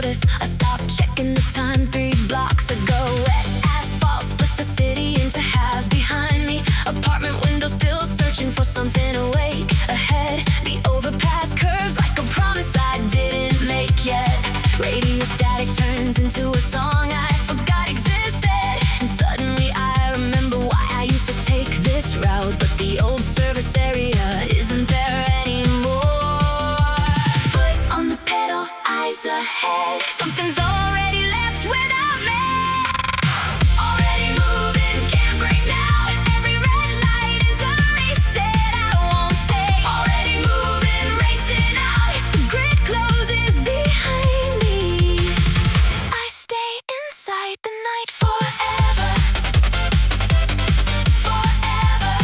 notice. I stopped checking the time 3 blocks ago. Wet asphalt splits the city into halves behind me. Apartment window still searching for something awake. Ahead, the overpass curves like a promise I didn't make yet. Radio static turns into a song I forgot existed. And suddenly I remember why I used to take this route. But the old service area isn't there anymore. Foot on the pedal, eyes ahead. Something's already left without me. Already moving, can't break now. Every red light is a reset I won't take. Already moving, racing out. If the grid closes behind me, I stay inside the night forever. Forever.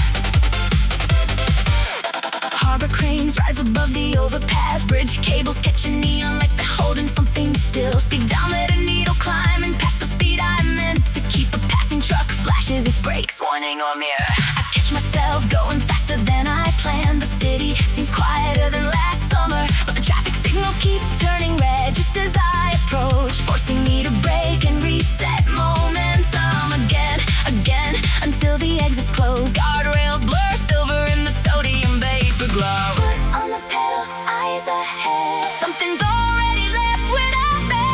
Harbor cranes rise above the overpass. Bridge cables catching neon like they're holding something still. Speed down, let a needle climb and past the speed I meant to keep. A passing truck flashes its brakes, warning or mirror. I catch myself going faster than I planned. The city seems quieter than last summer, but the traffic signals keep turning red just as I approach, forcing me to brake and reset momentum again, until the exits close. Guardrails blur silver in the sodium vapor glow. Foot on the pedal, eyes ahead. Something's already left without me.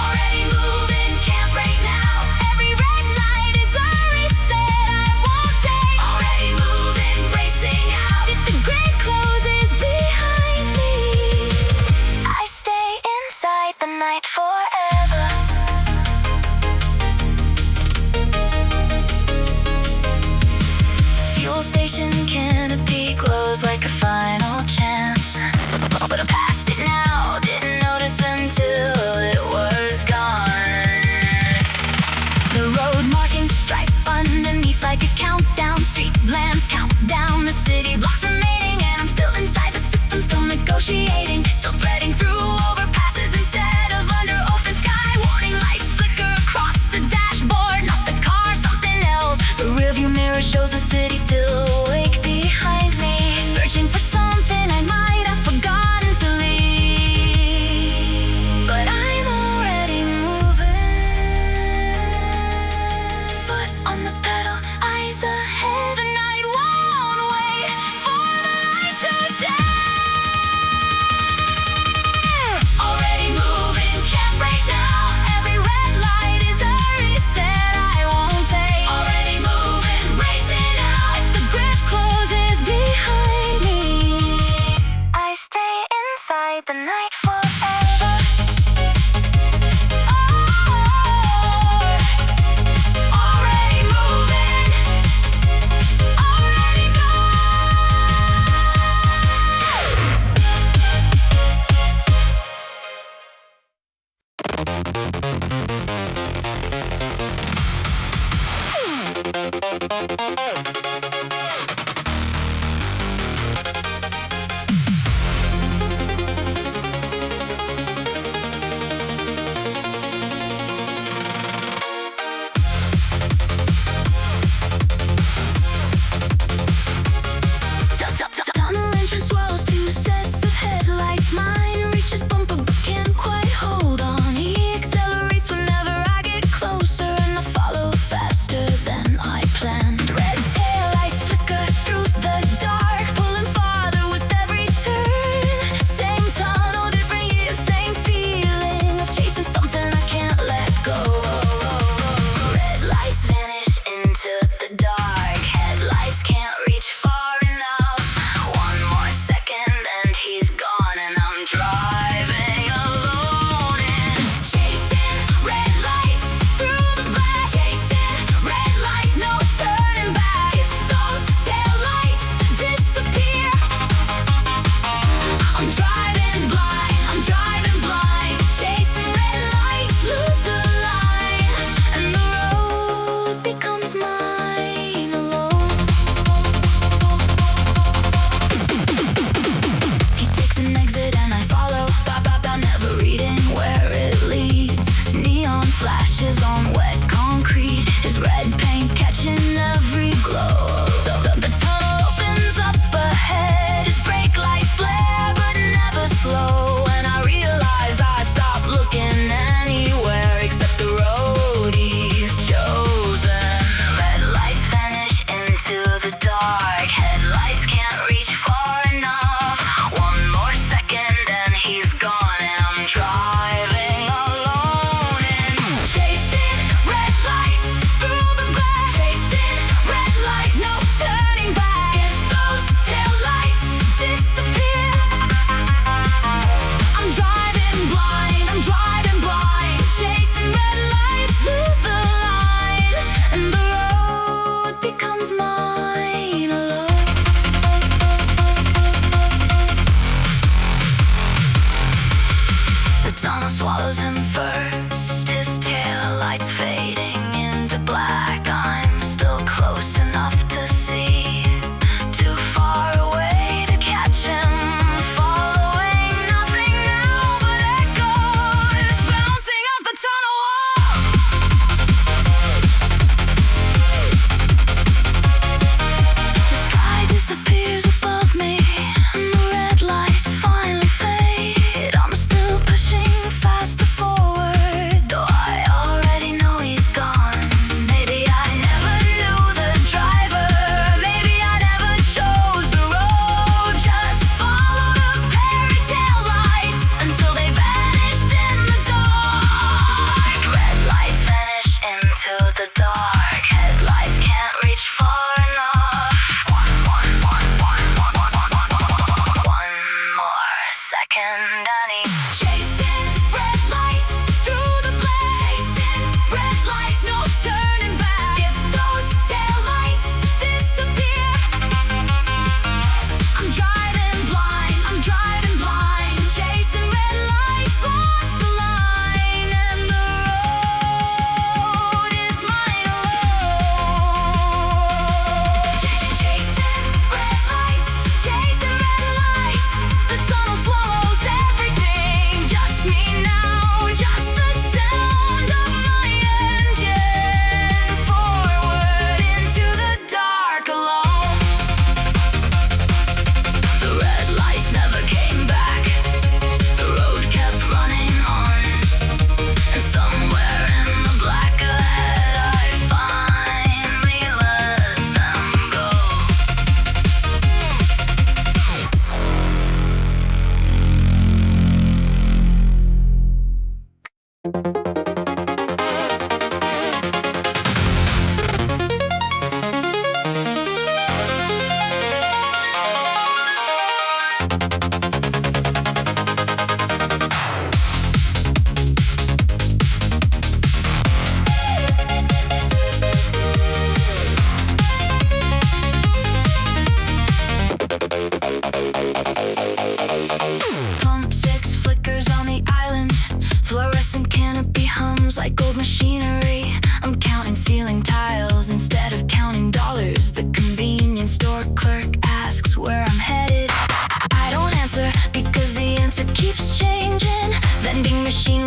Already moving, can't break now. Every red light is a reset I won't take. Already moving, racing out. If the grid closes behind me, I stay inside the night forever. Fuel station canopy glows like a final chance, but I passed it now, didn't notice until it was gone. The road markings stripe underneath like a countdown. Street lamps count down, the city blocks remaining, and I'm still inside the system, still negotiating, still threading through overpasses instead of under open sky. Warning lights flicker across the dashboard, not the car, something else. The rearview mirror shows the city still awake behind me, searching for something I might have forgotten to leave. But I'm already moving. Foot on the pedal, eyes ahead. The night won't wait for the light to change.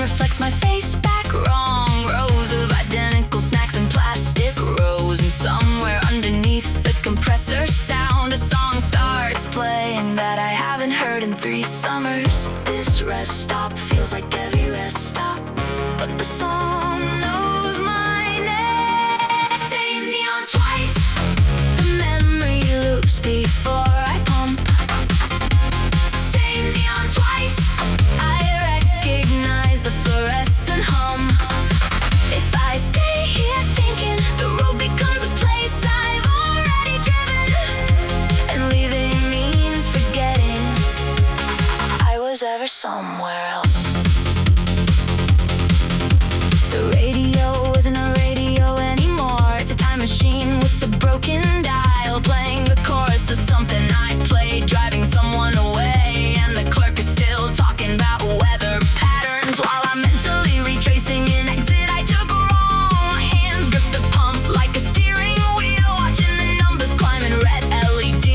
reflects my face back wrong. Rows of identical snacks and plastic rows, and somewhere underneath the compressor sound, a song starts playing that I haven't heard in 3 summers. This rest stop feels like every rest stop, but the song knows my name. Same neon twice, the memory loops before I pump. Same neon twice, I recognize the fluorescent hum. If I stay here thinking, the road becomes a place I've already driven, and leaving means forgetting I was ever somewhere else. The radio isn't a radio anymore. It's a time machine with a broken dial, playing the chorus of something I played, driving someone away, and the clerk is still talking about weather patterns while I'm mentally retracing an exit I took wrong. My hands grip the pump like a steering wheel, watching the numbers climb in red LED,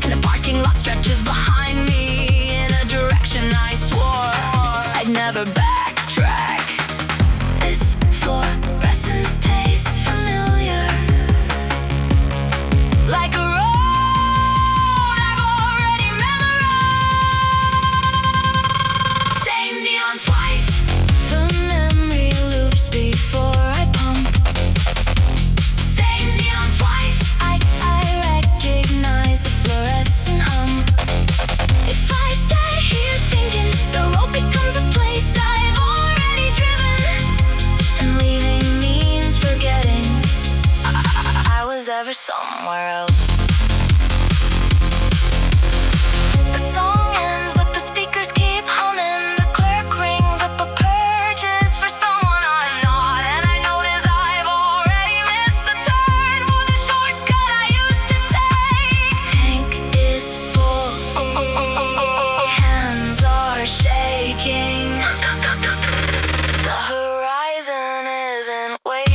and the parking lot stretches behind me in a direction I swore I'd never backtrack. This fluorescence tastes familiar, like a road I've already memorized. Same neon twice, the memory loops before I pump. Same neon twice, I recognize the fluorescent hum. If I stay here thinking, the road becomes a place I've already driven, and leaving means forgetting I was ever somewhere else. The song ends, but the speakers keep humming. The clerk rings up a purchase for someone I'm not, and I notice I've already missed the turn for the shortcut I used to take. Tank is full, hands are shaking. The horizon isn't waiting.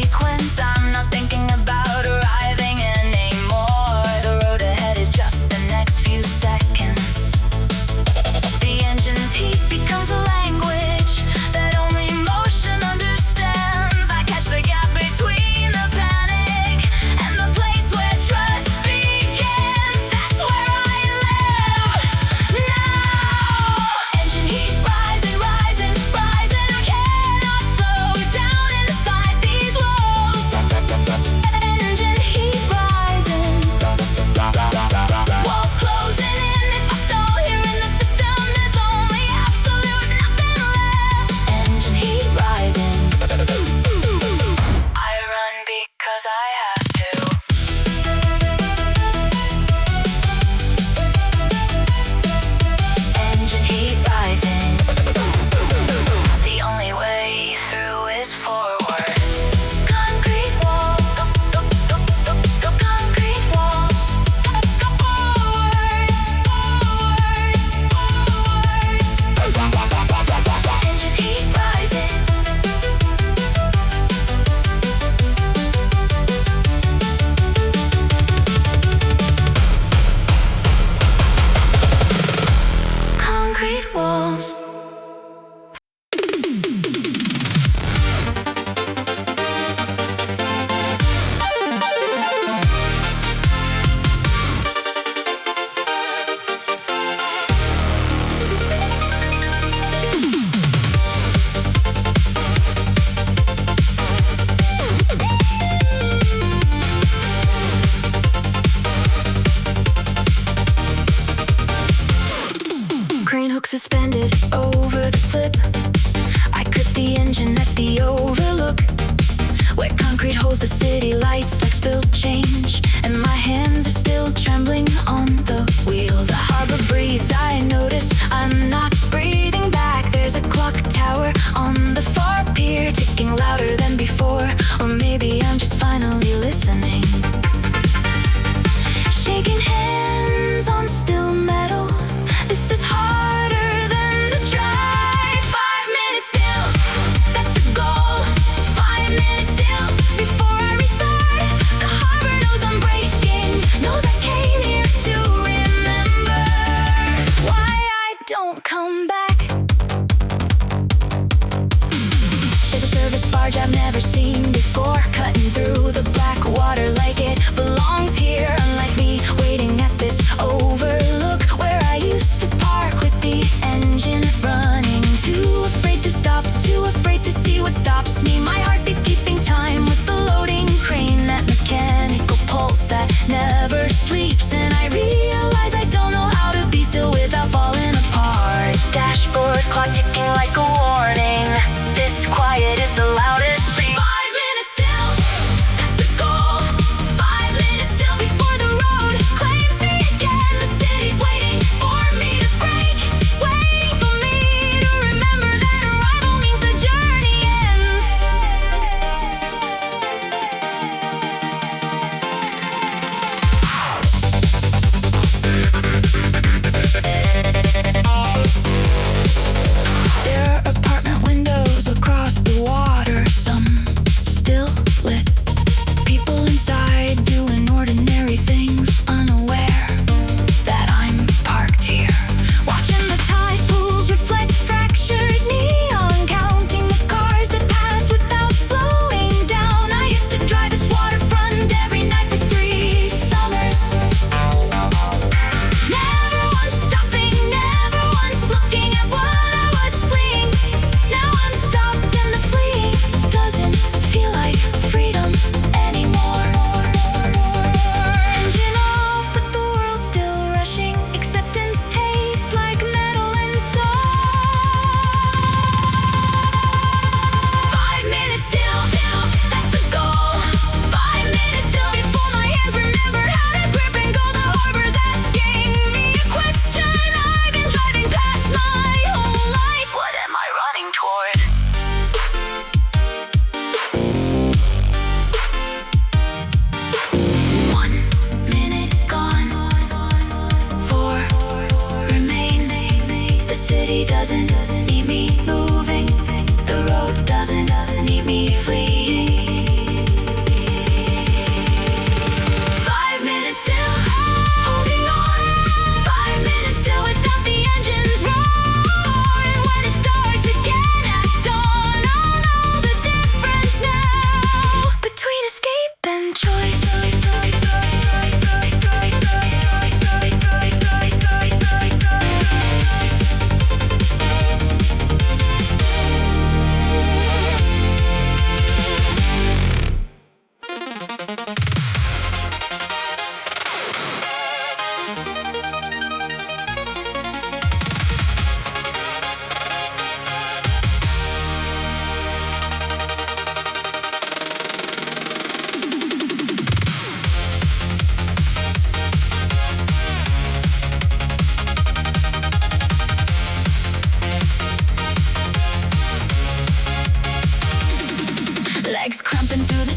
sequence. I'm not thinking about arriving anymore. The road ahead is just the next few seconds. The engine's heat becomes a language that only motion understands. I catch the gap between the panic and the place where trust begins. That's where I live now. Engine heat rising, rising, rising. I cannot slow down inside these walls. Engine heat rising, walls closing in. If I stall here in the system, there's only absolute nothing left. Engine heat rising. I run because I have to. Engine heat rising. The only way through is forward. Concrete walls, concrete walls. Go forward, forward. Engine heat rising. Concrete walls. Crane hook suspended over the slip. I cut the engine at the overlook, where concrete holds the city lights like spilled change, and my hands are still trembling on the wheel. The harbor breathes, I notice I'm not breathing back. There's a clock tower on the far pier, ticking louder than before. Or maybe I'm just finally listening. Shaking hands on still metal. This is harder than the drive. 5 minutes still, that's the goal. 5 minutes still before I restart. The harbor knows I'm breaking, knows I came here to remember why I don't come back. There's a service barge I've never seen before, cutting through the black water like it belongs here. Unlike me, waiting at this overlook where I used to park with the engine running. Too afraid to stop, too afraid to see what stops me. My heartbeat's keeping time with the loading crane, that mechanical pulse that never sleeps. And I realize I don't know how to be still without falling apart. Dashboard clock ticking like a warning. This quiet is the loudest beat. 5 minutes still, that's the goal. 5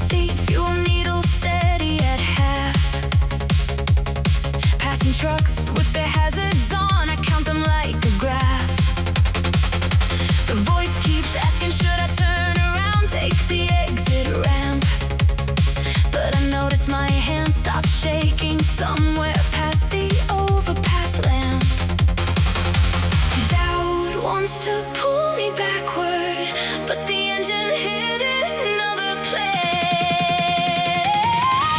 seat, fuel needle steady at half. Passing trucks with their hazards on, I count them like a graph. The voice keeps asking, should I turn around, take the exit ramp? But I notice my hand stops shaking somewhere past the overpass lamp. Doubt wants to pull me backward, but the engine hit another place.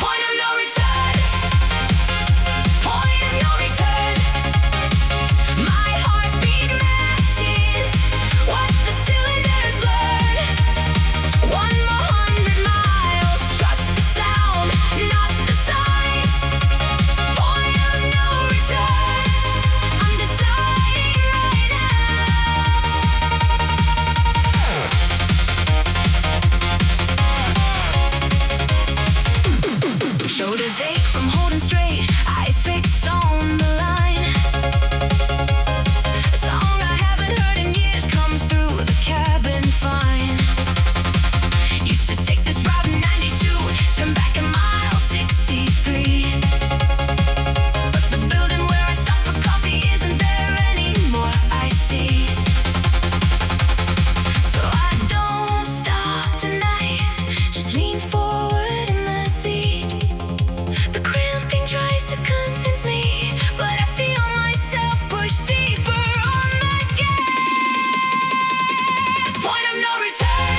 Point of no return. Point of no return. My heartbeat matches what the cylinders learn. 100 more miles, trust the sound, not the signs. Point of no return. I'm deciding right now. Shoulders ache from holding straight, eyes fixed on the line. A song I haven't heard in years comes through the cabin fine. Used to take this route in 92, turn back at mile 63. But the building where I stopped for coffee isn't there anymore, I see. So I don't stop tonight, just lean forward in the seat. The cramping tries to convince me, but I feel myself push deeper on the gas. Point of no return.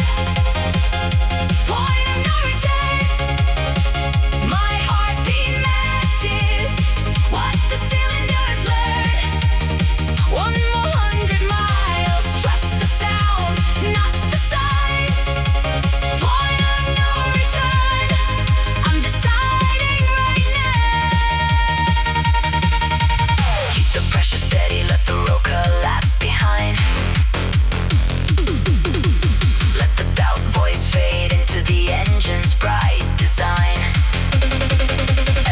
Point of no return. My heartbeat matches what the cylinders learn. 100 more miles, trust the sound, not the signs. Point of no return. I'm deciding right now. Keep the pressure steady, let the road collapse behind. Let the doubt voice fade into the engine's bright design.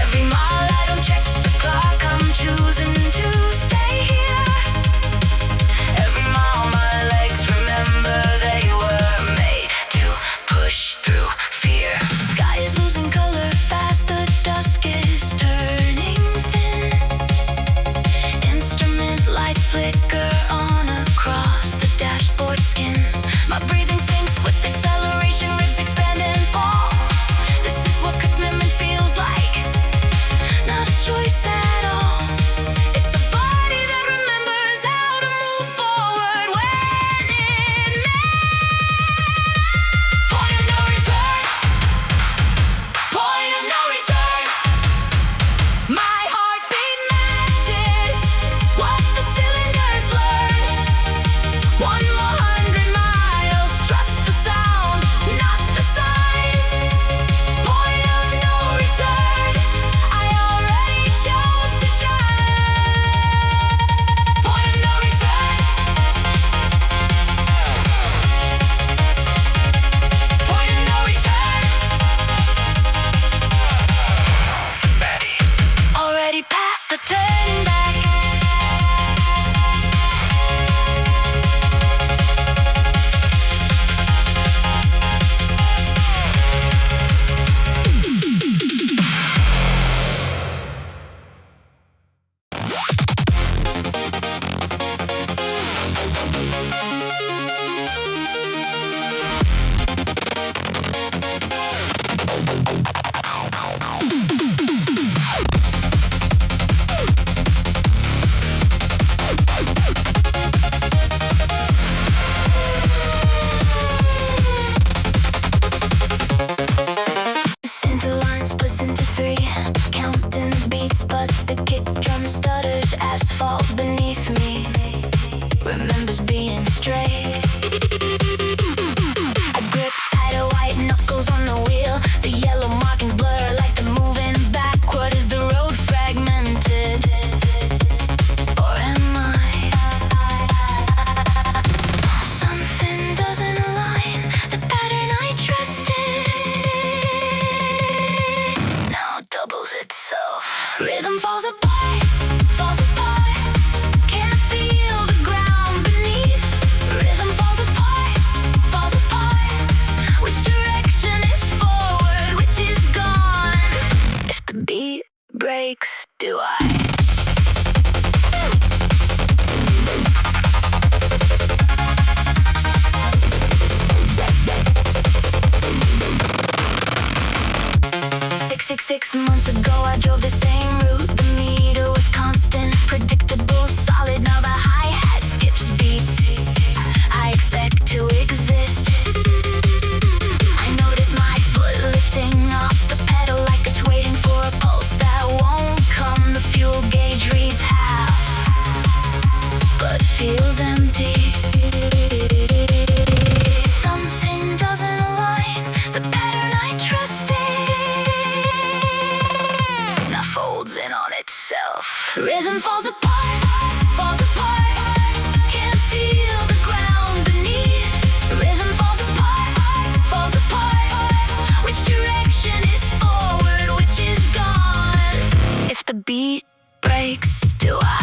Every mile I don't check the clock, I'm choosing to stay here. Every mile my legs remember they were made to push through fear. Sky is losing color fast, the dusk is turning thin. Instrument lights flicker on across the dashboard skin. My breathing sinks with acceleration, ribs expand and fall. This is what commitment feels like, not a choice at all. It's a body that remembers how to move forward when it matters. Point of no return. Point of no return. My heartbeat matches what the cylinders learn. 100 more miles, trust the sound, not the signs. Point of no return. I already chose to drive. Point of no return. Point of no return. Already past the turn back. Center line splits into three, counting the beats, but the kick drum stutters. Asphalt beneath me remembers being straight. I grip tighter, white knuckles on the wheel. The yellow markings blur like the moving backward. Is the road fragmented, or am I? Something doesn't align, the pattern I trusted now doubles itself. Rhythm falls apart, can't do I? Six months ago I drove the same route. The meter was constant, predictable, solid. Now the hi-hat skips beats. I expect to exist. I notice my foot lifting off the pedal like it's waiting for a pulse that won't come. The fuel gauge reads half, but feels empty. Something doesn't align. The pattern I trusted folds in on itself. Rhythm falls apart, falls apart. Can't feel the ground beneath. Rhythm falls apart, falls apart. Which direction is forward, which is gone? If the beat breaks, do I?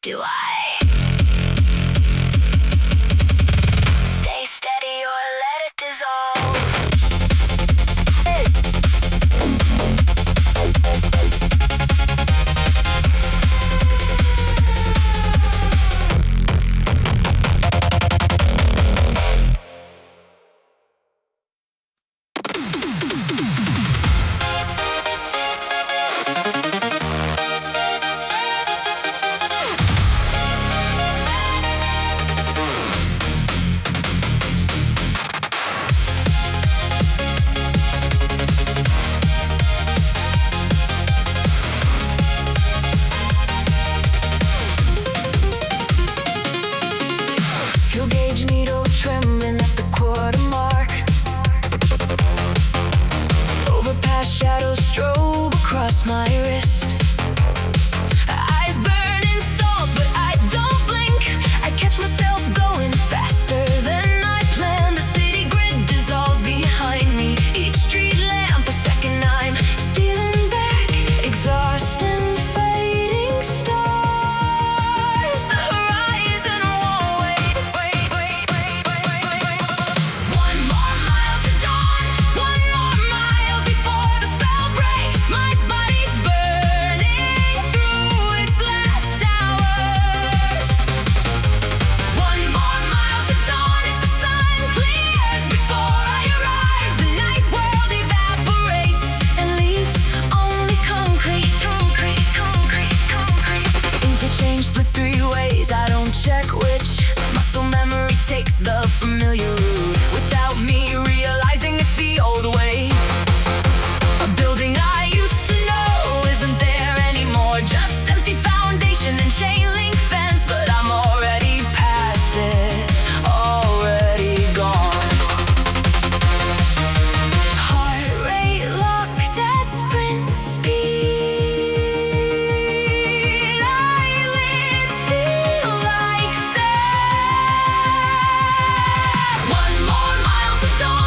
Do I stay steady or let it dissolve? Needle trembling at the quarter mark. Overpass shadows strobe across my wrist. Eyes burning salt, but I don't blink. I catch myself going faster than I planned. The city grid dissolves behind me. Each street lamp a second I'm stealing back. Exhaust and fading stars. The horizon won't wait. One more mile to dawn. One more mile before the spell breaks. My body's burning through its last hours. One more mile to dawn. If the sun clears before I arrive, the night world evaporates and leaves only concrete. Interchange splits three ways. I don't check which. Muscle memory takes the familiar route without me realizing it's the old way. A building I used to know isn't there anymore. Just empty foundation and chain link fence, but I'm already past it, already gone. Heart rate locked at sprint speed. Eyelids feel like sand. One more mile to dawn.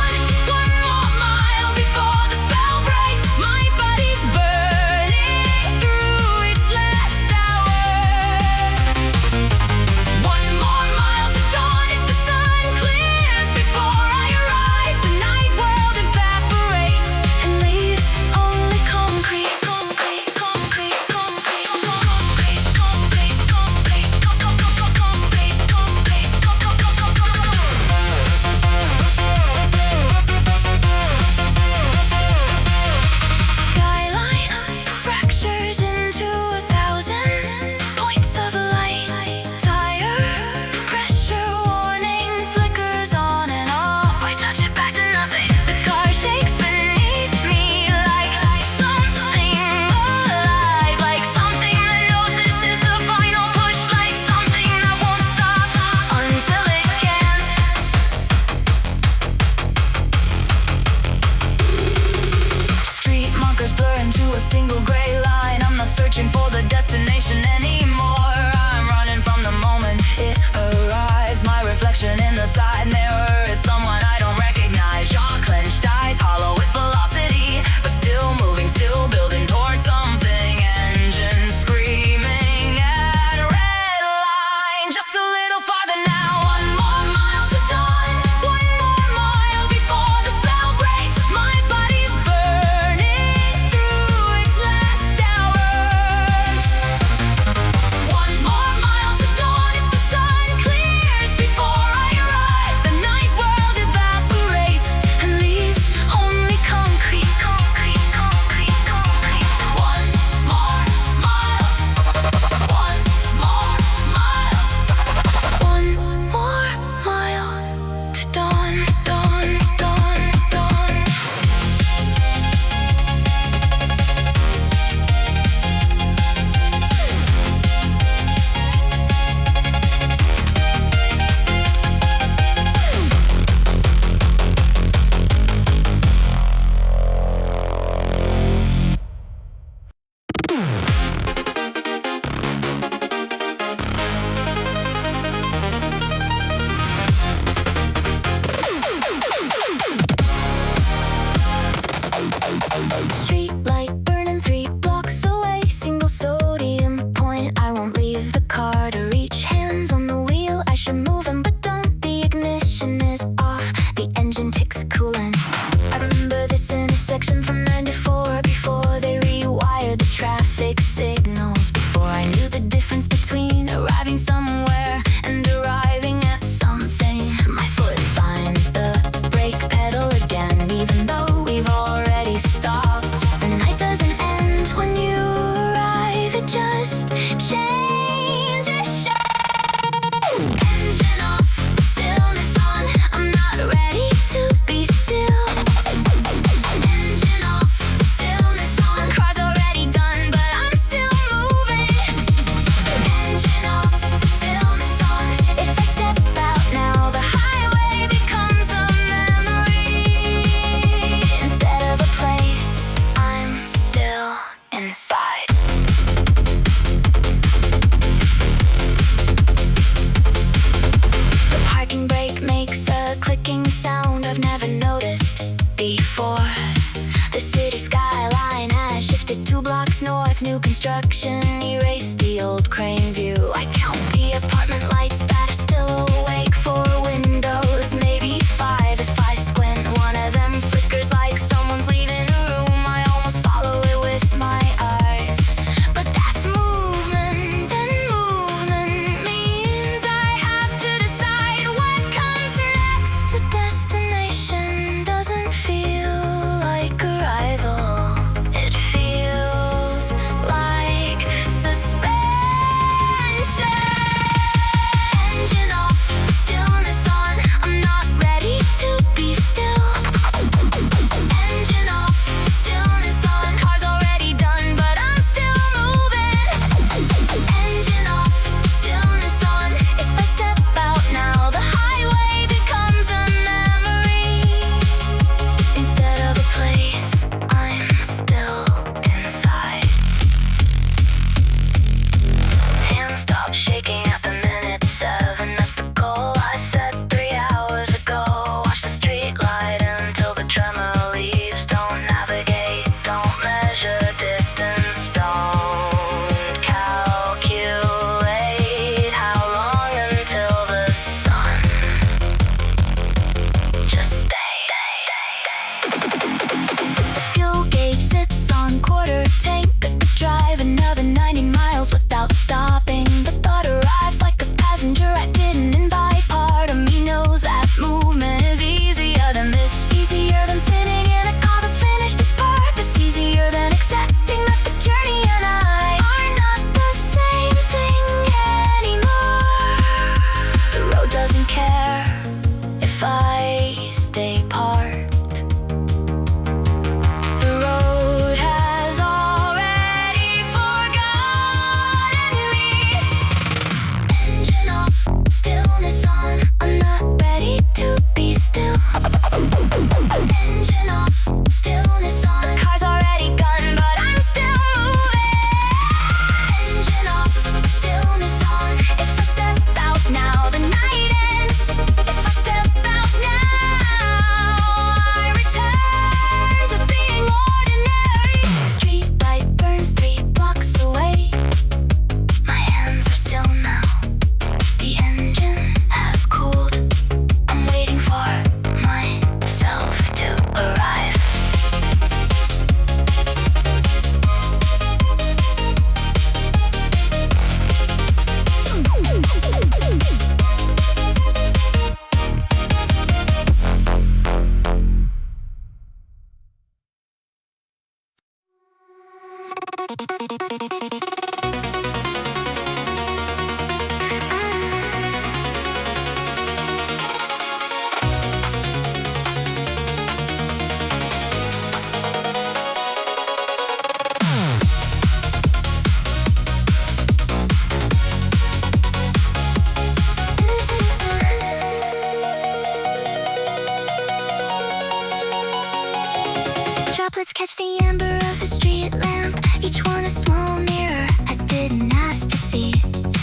Droplets catch the amber of a street lamp, each one a small mirror. I didn't ask to see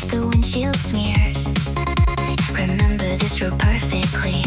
the windshield smears. I remember this road perfectly.